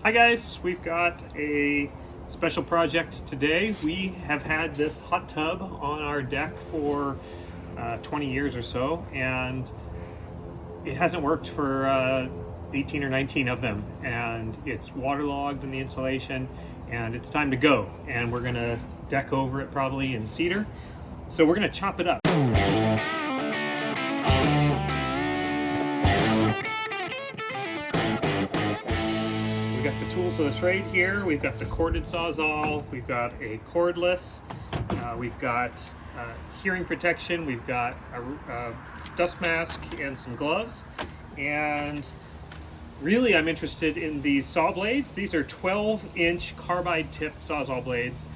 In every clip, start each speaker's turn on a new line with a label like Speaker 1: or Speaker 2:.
Speaker 1: Hi guys, we've got a special project today. We have had this hot tub on our deck for 20 years or so, and it hasn't worked for 18 or 19 of them, and it's waterlogged in the insulation, and it's time to go. And we're gonna deck over it probably in cedar. So we're gonna chop it up. We've got the tools of the trade here. We've got the corded Sawzall, we've got a cordless, we've got hearing protection, we've got a dust mask and some gloves. And really I'm interested in these saw blades. These are 12-inch carbide tipped Sawzall blades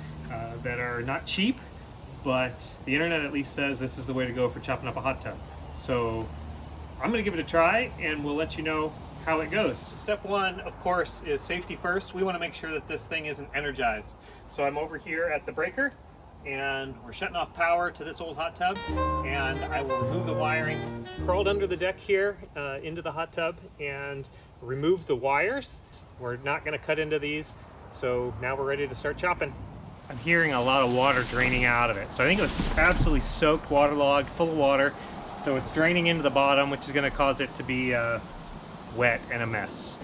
Speaker 1: that are not cheap, but the internet at least says this is the way to go for chopping up a hot tub. So I'm gonna give it a try and we'll let you know how it goes. Step one, of course, is safety first. We want to make sure that this thing isn't energized. So I'm over here at the breaker and we're shutting off power to this old hot tub, and I will remove the wiring. Crawled under the deck here into the hot tub and remove the wires. We're not going to cut into these, so now we're ready to start chopping. I'm hearing a lot of water draining out of it. So I think it was absolutely soaked, waterlogged, full of water. So it's draining into the bottom, which is going to cause it to be wet and a mess.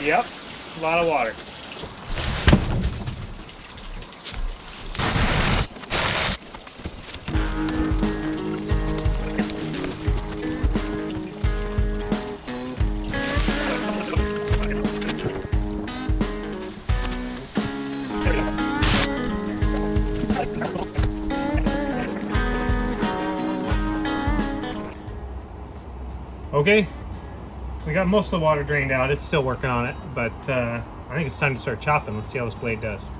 Speaker 1: Yep, a lot of water. Okay, we got most of the water drained out. It's still working on it, but I think it's time to start chopping. Let's see how this blade does.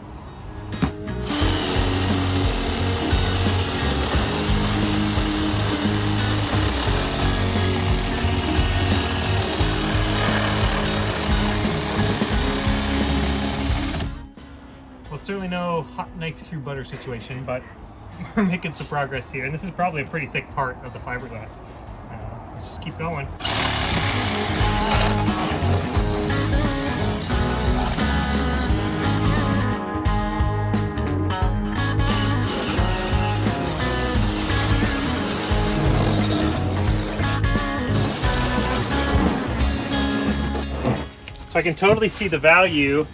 Speaker 1: Well, it's certainly no hot knife through butter situation, but we're making some progress here. And this is probably a pretty thick part of the fiberglass. Let's just keep going. So I can totally see the value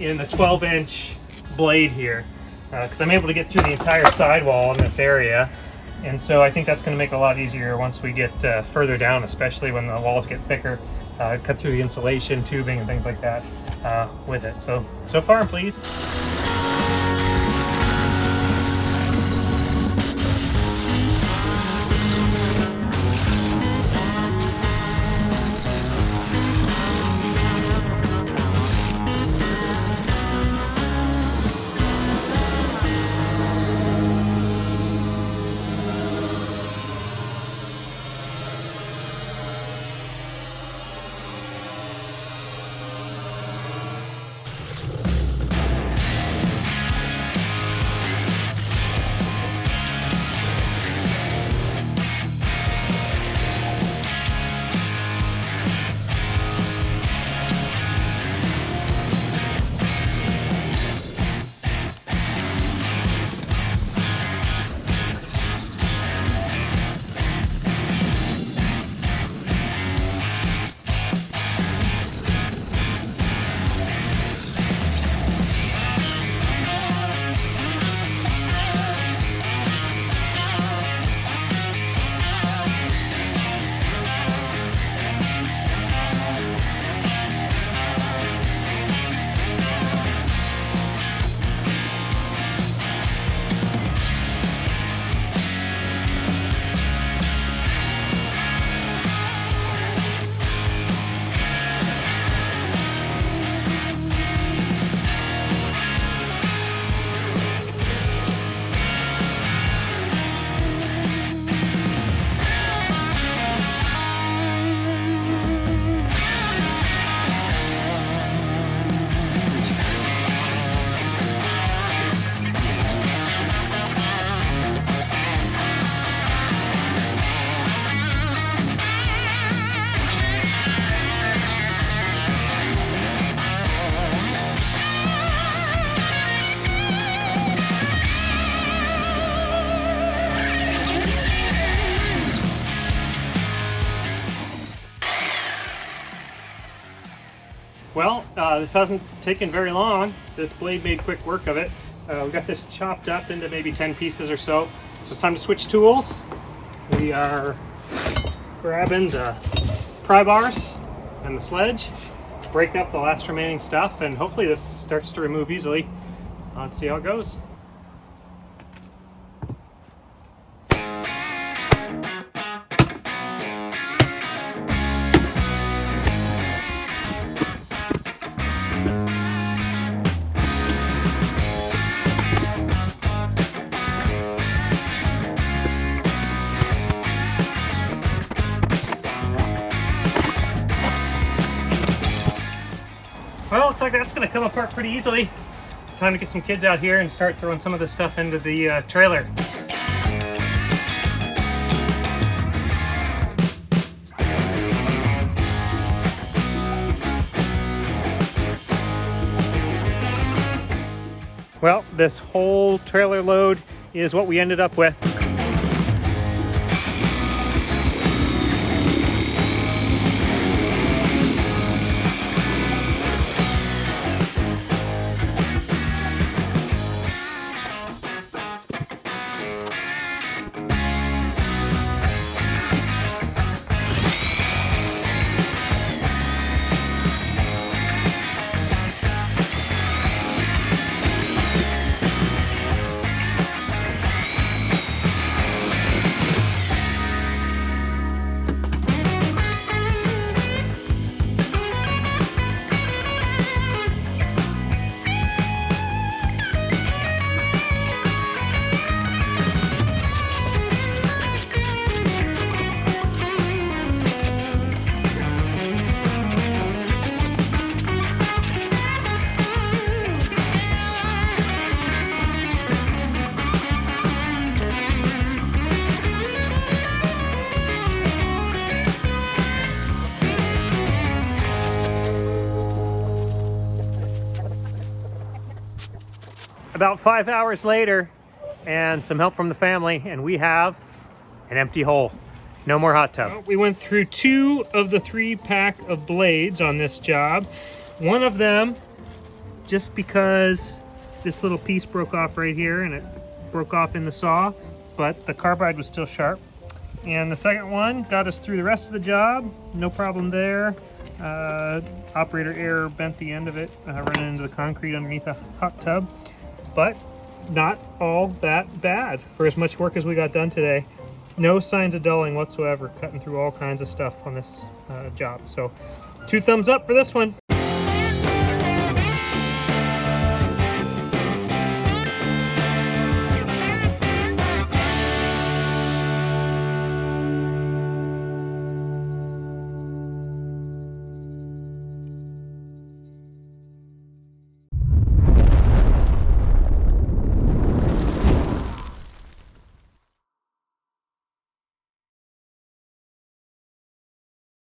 Speaker 1: in the 12-inch blade here, because I'm able to get through the entire sidewall in this area. And so I think that's going to make it a lot easier once we get further down, especially when the walls get thicker, cut through the insulation, tubing, and things like that with it. So far I'm pleased. Well, this hasn't taken very long. This blade made quick work of it. We got this chopped up into maybe 10 pieces or so. So it's time to switch tools. We are grabbing the pry bars and the sledge, break up the last remaining stuff, and hopefully this starts to remove easily. Let's see how it goes. Well, looks like that's going to come apart pretty easily. Time to get some kids out here and start throwing some of this stuff into the trailer. Well, this whole trailer load is what we ended up with. About 5 hours later, and some help from the family, and we have an empty hole. No more hot tub. Well, we went through 2 of the 3 pack of blades on this job. One of them, just because this little piece broke off right here, and it broke off in the saw, but the carbide was still sharp. And the second one got us through the rest of the job. No problem there. Operator error bent the end of it, running into the concrete underneath the hot tub. But not all that bad for as much work as we got done today. No signs of dulling whatsoever, cutting through all kinds of stuff on this job. So 2 thumbs up for this one.